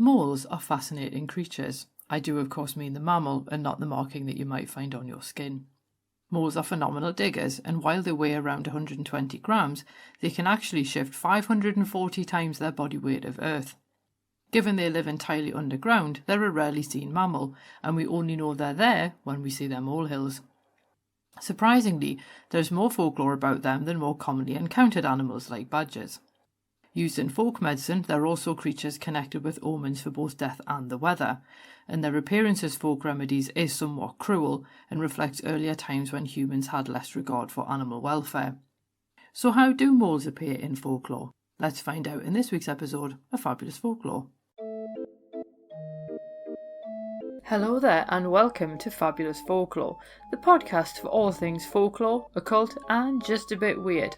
Moles are fascinating creatures. I do of course mean the mammal and not the marking that you might find on your skin. Moles are phenomenal diggers, and while they weigh around 120 grams, they can actually shift 540 times their body weight of Earth. Given they live entirely underground, they're a rarely seen mammal, and we only know they're there when we see their molehills. Surprisingly, there's more folklore about them than more commonly encountered animals like badgers. Used in folk medicine, they're also creatures connected with omens for both death and the weather, and their appearance as folk remedies is somewhat cruel and reflects earlier times when humans had less regard for animal welfare. So how do moles appear in folklore? Let's find out in this week's episode of Fabulous Folklore. Hello there and welcome to Fabulous Folklore, the podcast for all things folklore, occult and just a bit weird.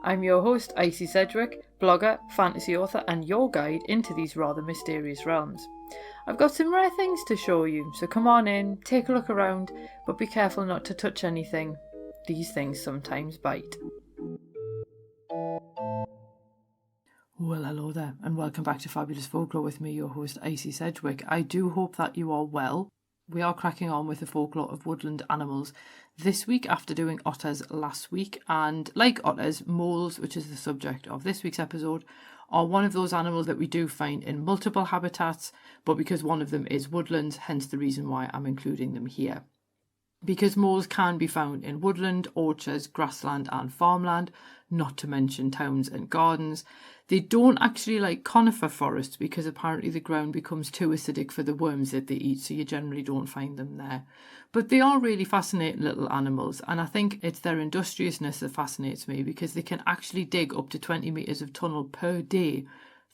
I'm your host, Icy Sedgwick, blogger, fantasy author and your guide into these rather mysterious realms. I've got some rare things to show you, so come on in, take a look around, but be careful not to touch anything. These things sometimes bite. Well, hello there, and welcome back to Fabulous Folklore with me, your host, Icy Sedgwick. I do hope that you are well. We are cracking on with the folklore of woodland animals this week after doing otters last week, and like otters, moles, which is the subject of this week's episode, are one of those animals that we do find in multiple habitats, but because one of them is woodlands, hence the reason why I'm including them here. Because moles can be found in woodland, orchards, grassland and farmland, not to mention towns and gardens. They don't actually like conifer forests because apparently the ground becomes too acidic for the worms that they eat, so you generally don't find them there. But they are really fascinating little animals, and I think it's their industriousness that fascinates me because they can actually dig up to 20 metres of tunnel per day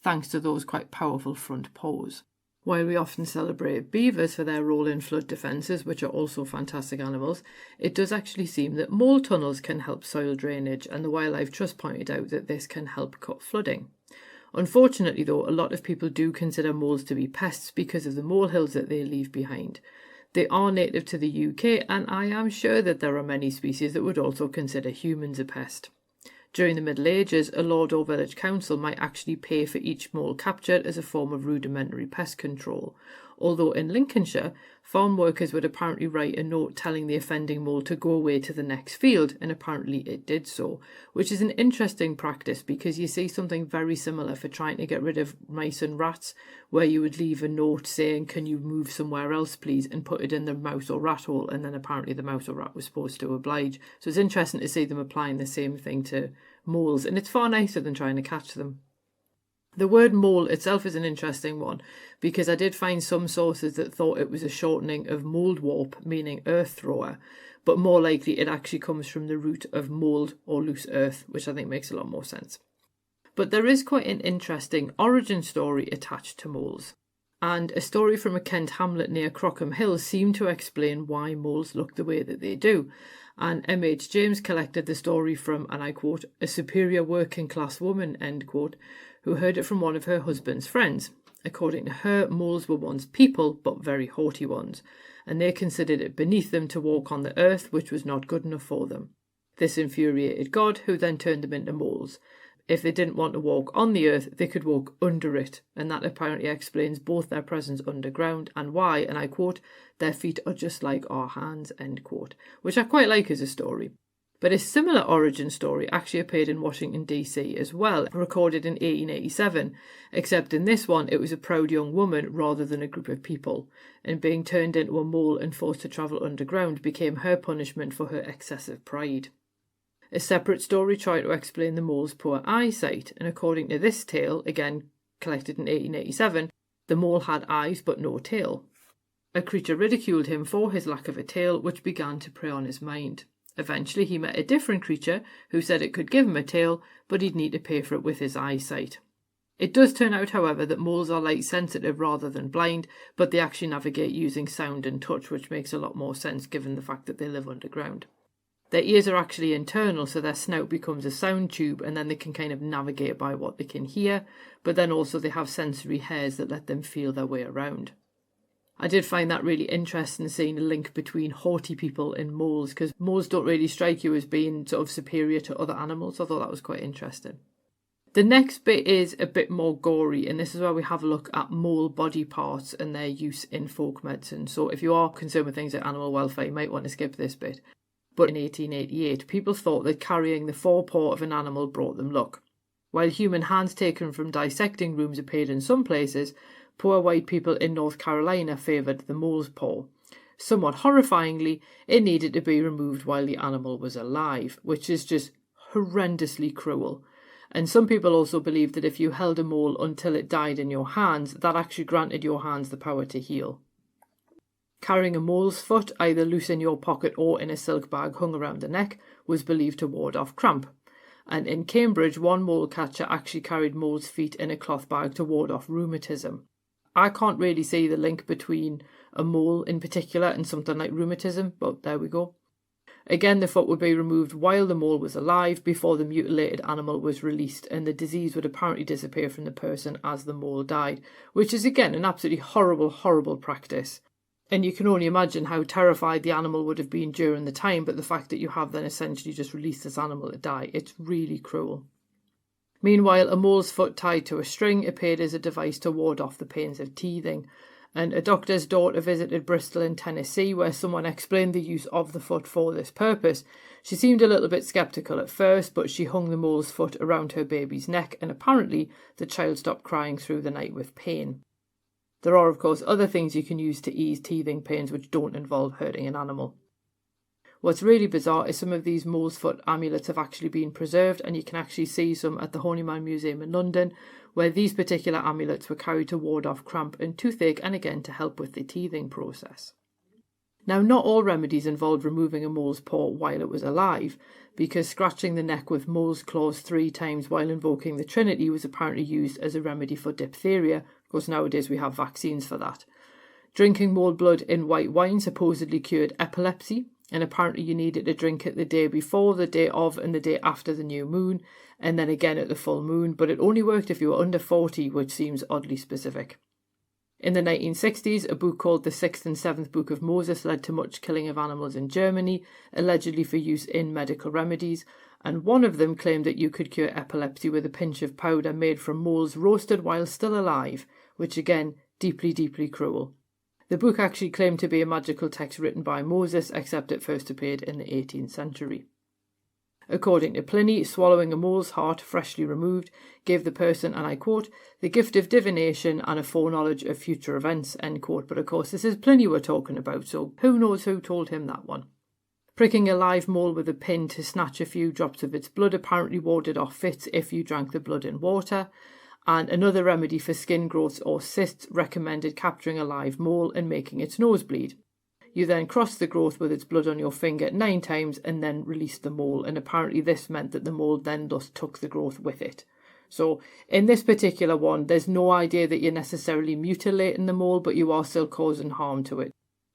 thanks to those quite powerful front paws. While we often celebrate beavers for their role in flood defences, which are also fantastic animals, it does actually seem that mole tunnels can help soil drainage, and the Wildlife Trust pointed out that this can help cut flooding. Unfortunately though, a lot of people do consider moles to be pests because of the molehills that they leave behind. They are native to the UK, and I am sure that there are many species that would also consider humans a pest. During the Middle Ages, a lord or village council might actually pay for each mole captured as a form of rudimentary pest control, although in Lincolnshire, farm workers would apparently write a note telling the offending mole to go away to the next field, and apparently it did so, which is an interesting practice because you see something very similar for trying to get rid of mice and rats, where you would leave a note saying, "Can you move somewhere else please," and put it in the mouse or rat hole, and then apparently the mouse or rat was supposed to oblige. So it's interesting to see them applying the same thing to moles, and it's far nicer than trying to catch them. The word mole itself is an interesting one because I did find some sources that thought it was a shortening of moldwarp, meaning earth thrower, but more likely it actually comes from the root of mold or loose earth, which I think makes a lot more sense. But there is quite an interesting origin story attached to moles, and a story from a Kent hamlet near Crockham Hill seemed to explain why moles look the way that they do. And M.H. James collected the story from, and I quote, "a superior working class woman," end quote, who heard it from one of her husband's friends. According to her, moles were once people, but very haughty ones, and they considered it beneath them to walk on the earth, which was not good enough for them. This infuriated God, who then turned them into moles. If they didn't want to walk on the earth, they could walk under it, and that apparently explains both their presence underground and why, and I quote, "their feet are just like our hands," end quote, which I quite like as a story. But a similar origin story actually appeared in Washington DC as well, recorded in 1887, except in this one it was a proud young woman rather than a group of people, and being turned into a mole and forced to travel underground became her punishment for her excessive pride. A separate story tried to explain the mole's poor eyesight, and according to this tale, again collected in 1887, the mole had eyes but no tail. A creature ridiculed him for his lack of a tail, which began to prey on his mind. Eventually he met a different creature who said it could give him a tail, but he'd need to pay for it with his eyesight. It does turn out, however, that moles are light sensitive rather than blind, but they actually navigate using sound and touch, which makes a lot more sense given the fact that they live underground. Their ears are actually internal, so their snout becomes a sound tube, and then they can kind of navigate by what they can hear, but then also they have sensory hairs that let them feel their way around. I did find that really interesting, seeing a link between haughty people and moles, because moles don't really strike you as being sort of superior to other animals. I thought that was quite interesting. The next bit is a bit more gory, and this is where we have a look at mole body parts and their use in folk medicine. So if you are concerned with things like animal welfare, you might want to skip this bit. But in 1888, people thought that carrying the forepaw of an animal brought them luck. While human hands taken from dissecting rooms appeared in some places, poor white people in North Carolina favoured the mole's paw. Somewhat horrifyingly, it needed to be removed while the animal was alive, which is just horrendously cruel. And some people also believe that if you held a mole until it died in your hands, that actually granted your hands the power to heal. Carrying a mole's foot, either loose in your pocket or in a silk bag hung around the neck, was believed to ward off cramp. And in Cambridge, one mole catcher actually carried mole's feet in a cloth bag to ward off rheumatism. I can't really see the link between a mole in particular and something like rheumatism, but there we go. Again, the foot would be removed while the mole was alive before the mutilated animal was released, and the disease would apparently disappear from the person as the mole died, which is again an absolutely horrible, horrible practice. And you can only imagine how terrified the animal would have been during the time, but the fact that you have then essentially just released this animal to die, it's really cruel. Meanwhile, a mole's foot tied to a string appeared as a device to ward off the pains of teething. And a doctor's daughter visited Bristol in Tennessee, where someone explained the use of the foot for this purpose. She seemed a little bit sceptical at first, but she hung the mole's foot around her baby's neck, and apparently the child stopped crying through the night with pain. There are, of course, other things you can use to ease teething pains which don't involve hurting an animal. What's really bizarre is some of these mole's foot amulets have actually been preserved, and you can actually see some at the Honeyman Museum in London, where these particular amulets were carried to ward off cramp and toothache, and again to help with the teething process. Now, not all remedies involved removing a mole's paw while it was alive, because scratching the neck with mole's claws 3 times while invoking the Trinity was apparently used as a remedy for diphtheria. Of course, nowadays we have vaccines for that. Drinking mole blood in white wine supposedly cured epilepsy, and apparently you needed to drink it the day before, the day of, and the day after the new moon, and then again at the full moon, but it only worked if you were under 40, which seems oddly specific. In the 1960s, a book called The Sixth and Seventh Book of Moses led to much killing of animals in Germany, allegedly for use in medical remedies, and one of them claimed that you could cure epilepsy with a pinch of powder made from moles roasted while still alive, which again, deeply, deeply cruel. The book actually claimed to be a magical text written by Moses, except it first appeared in the 18th century. According to Pliny, swallowing a mole's heart, freshly removed, gave the person, and I quote, the gift of divination and a foreknowledge of future events, end quote. But of course, this is Pliny we're talking about, so who knows who told him that one. Pricking a live mole with a pin to snatch a few drops of its blood apparently warded off fits if you drank the blood in water. And another remedy for skin growths or cysts recommended capturing a live mole and making its nose bleed. You then cross the growth with its blood on your finger 9 times and then release the mole, and apparently this meant that the mole then thus took the growth with it. So in this particular one, there's no idea that you're necessarily mutilating the mole, but you are still causing harm to it.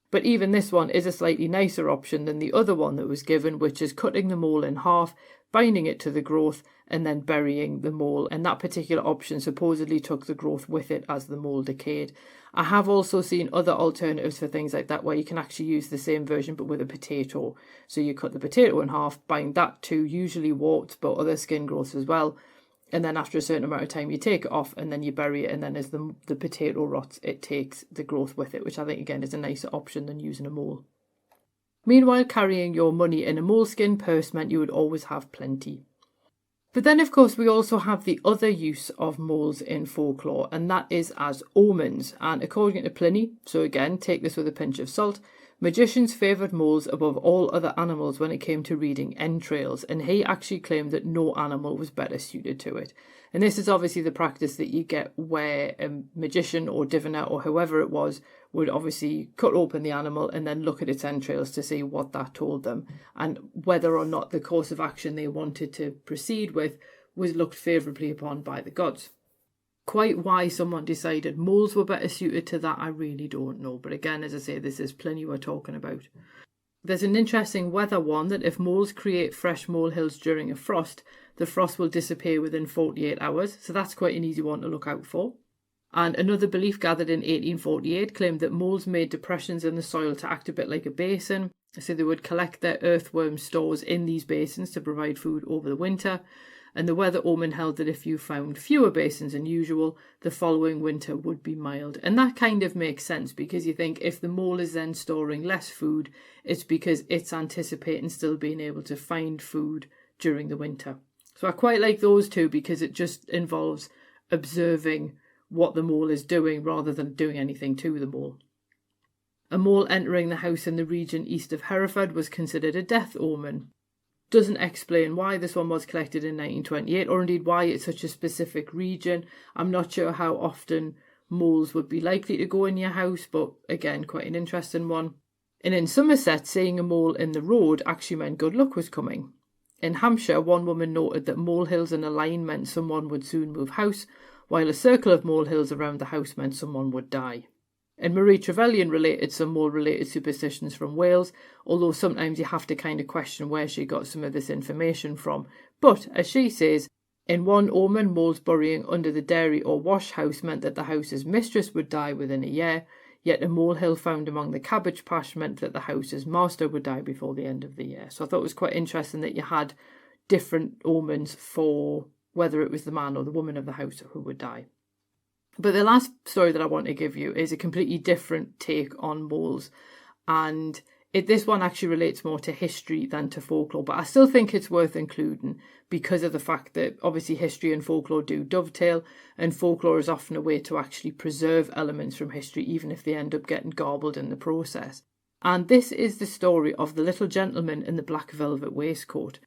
But even this one is a slightly nicer option than the other one that was given, which is cutting the mole in half, binding it to the growth, and then burying the mole. And that particular option supposedly took the growth with it as the mole decayed. I have also seen other alternatives for things like that, where you can actually use the same version but with a potato. So you cut the potato in half, bind that to usually warts but other skin growths as well. And then after a certain amount of time, you take it off and then you bury it. And then as the potato rots, it takes the growth with it, which I think, again, is a nicer option than using a mole. Meanwhile, carrying your money in a moleskin purse meant you would always have plenty. But then, of course, we also have the other use of moles in folklore, and that is as omens. And according to Pliny, so again, take this with a pinch of salt, magicians favoured moles above all other animals when it came to reading entrails, and he actually claimed that no animal was better suited to it. And this is obviously the practice that you get where a magician or diviner or whoever it was would obviously cut open the animal and then look at its entrails to see what that told them, and whether or not the course of action they wanted to proceed with was looked favourably upon by the gods. Quite why someone decided moles were better suited to that, I really don't know. But again, as I say, this is Pliny we're talking about. There's an interesting weather one that if moles create fresh molehills during a frost, the frost will disappear within 48 hours. So that's quite an easy one to look out for. And another belief gathered in 1848 claimed that moles made depressions in the soil to act a bit like a basin. So they would collect their earthworm stores in these basins to provide food over the winter. and the weather omen held that if you found fewer basins than usual, the following winter would be mild. And that kind of makes sense, because you think if the mole is then storing less food, it's because it's anticipating still being able to find food during the winter. So I quite like those two, because it just involves observing what the mole is doing rather than doing anything to the mole. A mole entering the house in the region east of Hereford was considered a death omen. Doesn't explain why this one was collected in 1928, or indeed why it's such a specific region. I'm not sure how often moles would be likely to go in your house, but again, quite an interesting one. And in Somerset, seeing a mole in the road actually meant good luck was coming. In Hampshire, one woman noted that molehills in a line meant someone would soon move house, while a circle of molehills around the house meant someone would die. And Marie Trevelyan related some mole-related superstitions from Wales, although sometimes you have to kind of question where she got some of this information from. But, as she says, in one omen, moles burying under the dairy or wash house meant that the house's mistress would die within a year, yet a molehill found among the cabbage patch meant that the house's master would die before the end of the year. So I thought it was quite interesting that you had different omens for whether it was the man or the woman of the house who would die. But the last story that I want to give you is a completely different take on moles, and this one actually relates more to history than to folklore, but I still think it's worth including because of the fact that obviously history and folklore do dovetail, and folklore is often a way to actually preserve elements from history even if they end up getting garbled in the process. And this is the story of the little gentleman in the black velvet waistcoat.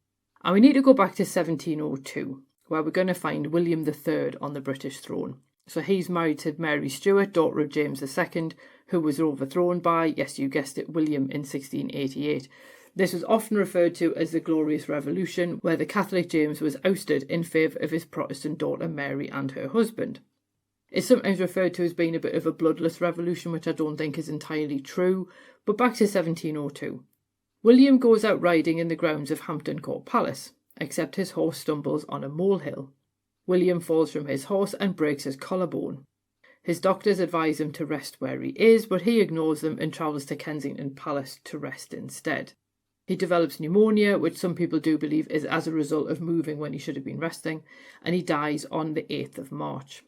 And we need to go back to 1702, where we're going to find William III on the British throne. So he's married to Mary Stuart, daughter of James II, who was overthrown by, yes, you guessed it, William in 1688. This was often referred to as the Glorious Revolution, where the Catholic James was ousted in favour of his Protestant daughter Mary and her husband. It's sometimes referred to as being a bit of a bloodless revolution, which I don't think is entirely true, but back to 1702. William goes out riding in the grounds of Hampton Court Palace, except his horse stumbles on a molehill. William falls from his horse and breaks his collarbone. His doctors advise him to rest where he is, but he ignores them and travels to Kensington Palace to rest instead. He develops pneumonia, which some people do believe is as a result of moving when he should have been resting, and he dies on the 8th of March.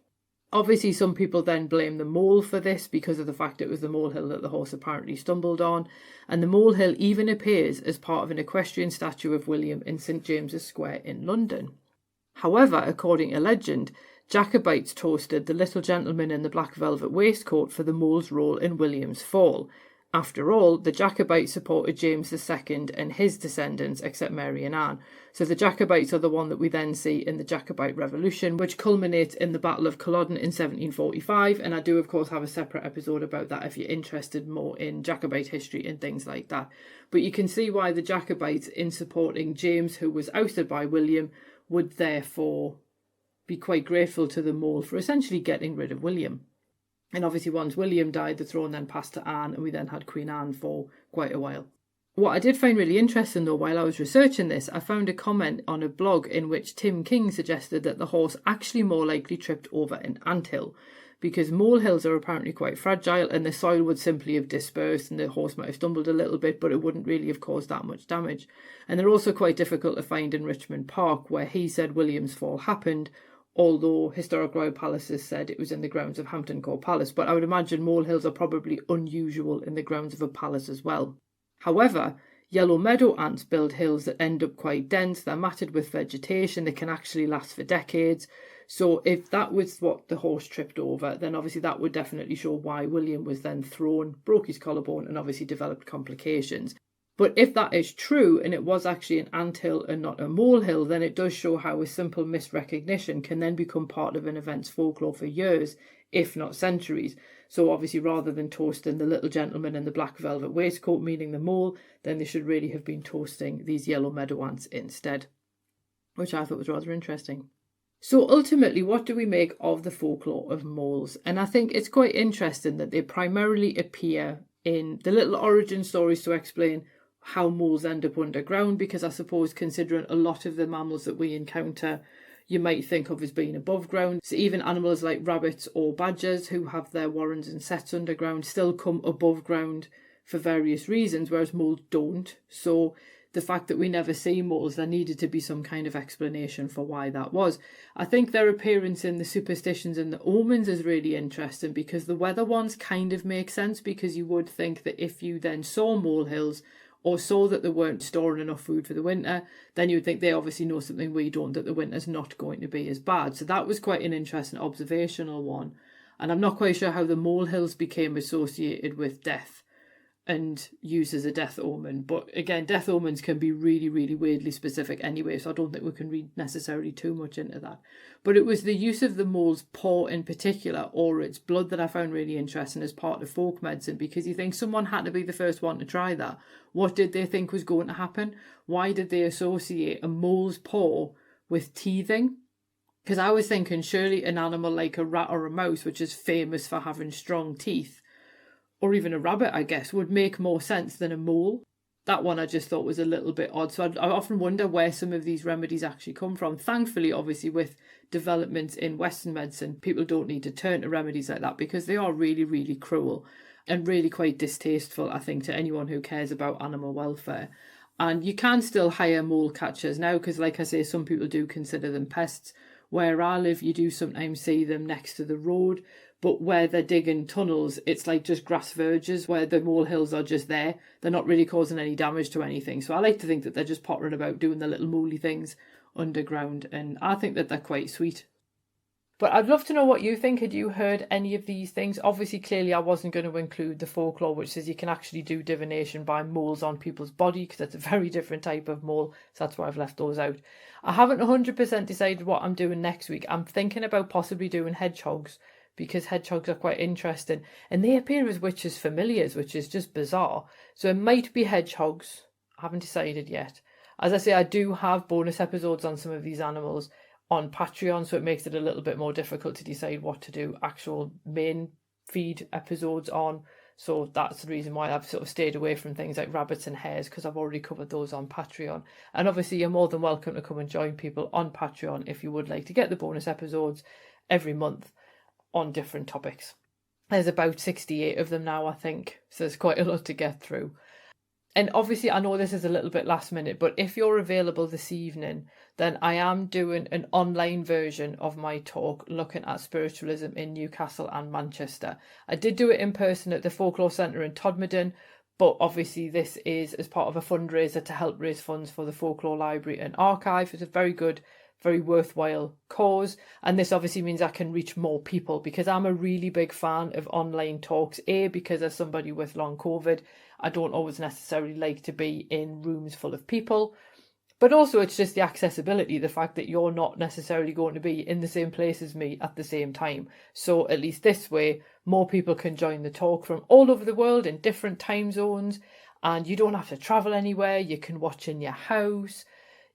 Obviously, some people then blame the mole for this because of the fact it was the molehill that the horse apparently stumbled on, and the molehill even appears as part of an equestrian statue of William in St James's Square in London. However, according to legend, Jacobites toasted the little gentleman in the black velvet waistcoat for the mole's role in William's fall. After all, the Jacobites supported James II and his descendants, except Mary and Anne. So the Jacobites are the one that we then see in the Jacobite Revolution, which culminates in the Battle of Culloden in 1745. And I do, of course, have a separate episode about that if you're interested more in Jacobite history and things like that. But you can see why the Jacobites, in supporting James, who was ousted by William, would therefore be quite grateful to the mole for essentially getting rid of William. And obviously once William died, the throne then passed to Anne, and we then had Queen Anne for quite a while. What I did find really interesting though while I was researching this, I found a comment on a blog in which Tim King suggested that the horse actually more likely tripped over an anthill, because molehills are apparently quite fragile and the soil would simply have dispersed and the horse might have stumbled a little bit, but it wouldn't really have caused that much damage. And they're also quite difficult to find in Richmond Park, where he said William's fall happened, although Historic Royal Palaces said it was in the grounds of Hampton Court Palace. But I would imagine molehills are probably unusual in the grounds of a palace as well. However, yellow meadow ants build hills that end up quite dense, they're matted with vegetation, they can actually last for decades. So if that was what the horse tripped over, then obviously that would definitely show why William was then thrown, broke his collarbone and obviously developed complications. But if that is true and it was actually an anthill and not a molehill, then it does show how a simple misrecognition can then become part of an event's folklore for years, if not centuries. So obviously rather than toasting the little gentleman in the black velvet waistcoat, meaning the mole, then they should really have been toasting these yellow meadow ants instead, which I thought was rather interesting. So ultimately, what do we make of the folklore of moles? And I think it's quite interesting that they primarily appear in the little origin stories to explain how moles end up underground, because I suppose considering a lot of the mammals that we encounter you might think of as being above ground. So even animals like rabbits or badgers who have their warrens and sets underground still come above ground for various reasons, whereas moles don't. So the fact that we never see moles, there needed to be some kind of explanation for why that was. I think their appearance in the superstitions and the omens is really interesting, because the weather ones kind of make sense, because you would think that if you then saw molehills or saw that they weren't storing enough food for the winter, then you'd think they obviously know something we don't, that the winter's not going to be as bad. So that was quite an interesting observational one. And I'm not quite sure how the molehills became associated with death and used as a death omen. But again, death omens can be really, really weirdly specific anyway, so I don't think we can read necessarily too much into that. But it was the use of the mole's paw in particular, or its blood, that I found really interesting as part of folk medicine, because you think someone had to be the first one to try that. What did they think was going to happen? Why did they associate a mole's paw with teething? Because I was thinking surely an animal like a rat or a mouse, which is famous for having strong teeth, or even a rabbit, I guess, would make more sense than a mole. That one I just thought was a little bit odd. So I often wonder where some of these remedies actually come from. Thankfully, obviously, with developments in Western medicine, people don't need to turn to remedies like that, because they are really, really cruel and really quite distasteful, I think, to anyone who cares about animal welfare. And you can still hire mole catchers now, because like I say, some people do consider them pests. Where I live, you do sometimes see them next to the road, but where they're digging tunnels, it's like just grass verges where the molehills are just there. They're not really causing any damage to anything. So I like to think that they're just pottering about doing the little moley things underground, and I think that they're quite sweet. But I'd love to know what you think. Had you heard any of these things? Obviously, clearly I wasn't going to include the folklore, which says you can actually do divination by moles on people's body, because that's a very different type of mole. So that's why I've left those out. I haven't 100% decided what I'm doing next week. I'm thinking about possibly doing hedgehogs, because hedgehogs are quite interesting. And they appear as witches' familiars, which is just bizarre. So it might be hedgehogs. I haven't decided yet. As I say, I do have bonus episodes on some of these animals on Patreon, so it makes it a little bit more difficult to decide what to do actual main feed episodes on. So that's the reason why I've sort of stayed away from things like rabbits and hares, because I've already covered those on Patreon. And obviously you're more than welcome to come and join people on Patreon if you would like to get the bonus episodes every month on different topics. There's about 68 of them now, I think, so there's quite a lot to get through. And obviously, I know this is a little bit last minute, but if you're available this evening, then I am doing an online version of my talk looking at spiritualism in Newcastle and Manchester. I did do it in person at the Folklore Centre in Todmorden, but obviously this is as part of a fundraiser to help raise funds for the Folklore Library and Archive. It's a very good, very worthwhile cause, and this obviously means I can reach more people, because I'm a really big fan of online talks. Because as somebody with long COVID, I don't always necessarily like to be in rooms full of people, but also it's just the accessibility, the fact that you're not necessarily going to be in the same place as me at the same time. So at least this way, more people can join the talk from all over the world in different time zones, and you don't have to travel anywhere. You can watch in your house.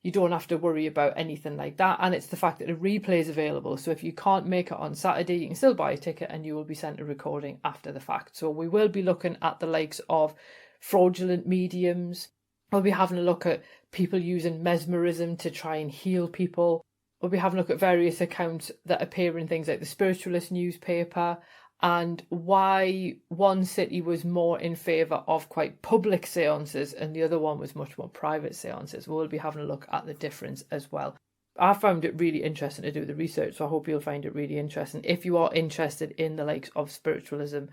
You don't have to worry about anything like that. And it's the fact that a replay is available. So if you can't make it on Saturday, you can still buy a ticket and you will be sent a recording after the fact. So we will be looking at the likes of fraudulent mediums. We'll be having a look at people using mesmerism to try and heal people. We'll be having a look at various accounts that appear in things like the Spiritualist newspaper, and why one city was more in favour of quite public seances and the other one was much more private seances. We'll be having a look at the difference as well. I found it really interesting to do the research, so I hope you'll find it really interesting if you are interested in the likes of spiritualism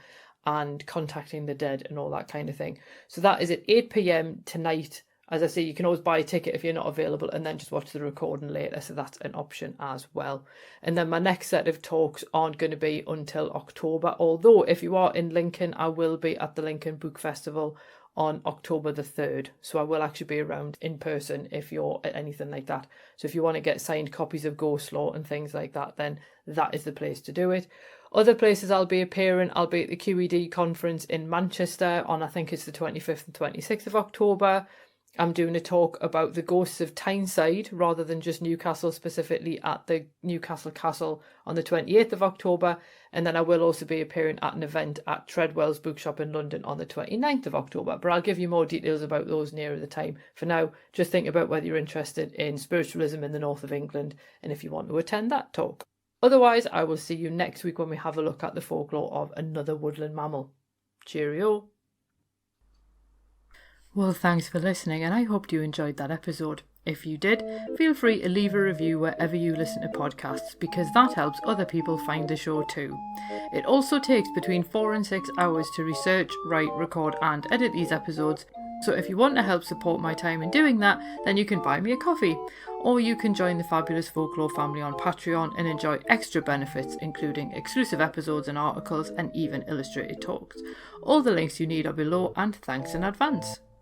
and contacting the dead and all that kind of thing. So that is at 8 p.m. tonight. As I say, you can always buy a ticket if you're not available and then just watch the recording later. So that's an option as well. And then my next set of talks aren't going to be until October. Although if you are in Lincoln, I will be at the Lincoln Book Festival on October the 3rd. So I will actually be around in person if you're at anything like that. So if you want to get signed copies of Ghost Law and things like that, then that is the place to do it. Other places I'll be appearing, I'll be at the QED conference in Manchester on, I think it's the 25th and 26th of October. I'm doing a talk about the ghosts of Tyneside rather than just Newcastle, specifically at the Newcastle Castle on the 28th of October. And then I will also be appearing at an event at Treadwell's Bookshop in London on the 29th of October. But I'll give you more details about those nearer the time. For now, just think about whether you're interested in spiritualism in the north of England and if you want to attend that talk. Otherwise, I will see you next week when we have a look at the folklore of another woodland mammal. Cheerio. Well, thanks for listening, and I hope you enjoyed that episode. If you did, feel free to leave a review wherever you listen to podcasts, because that helps other people find the show too. It also takes between 4 and 6 hours to research, write, record and edit these episodes, so if you want to help support my time in doing that, then you can buy me a coffee. Or you can join the Fabulous Folklore family on Patreon and enjoy extra benefits, including exclusive episodes and articles and even illustrated talks. All the links you need are below, and thanks in advance.